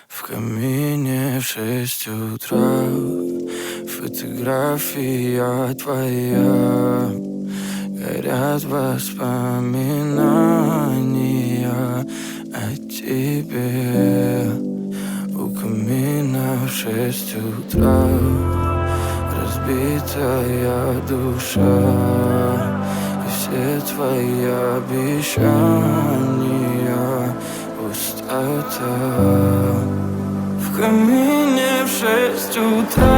В камине в 6 утра фотография твоя. Горят воспоминания о тебе. У камина в 6 утра разбитая душа, и все твои обещания пустота. В камине в 6 утра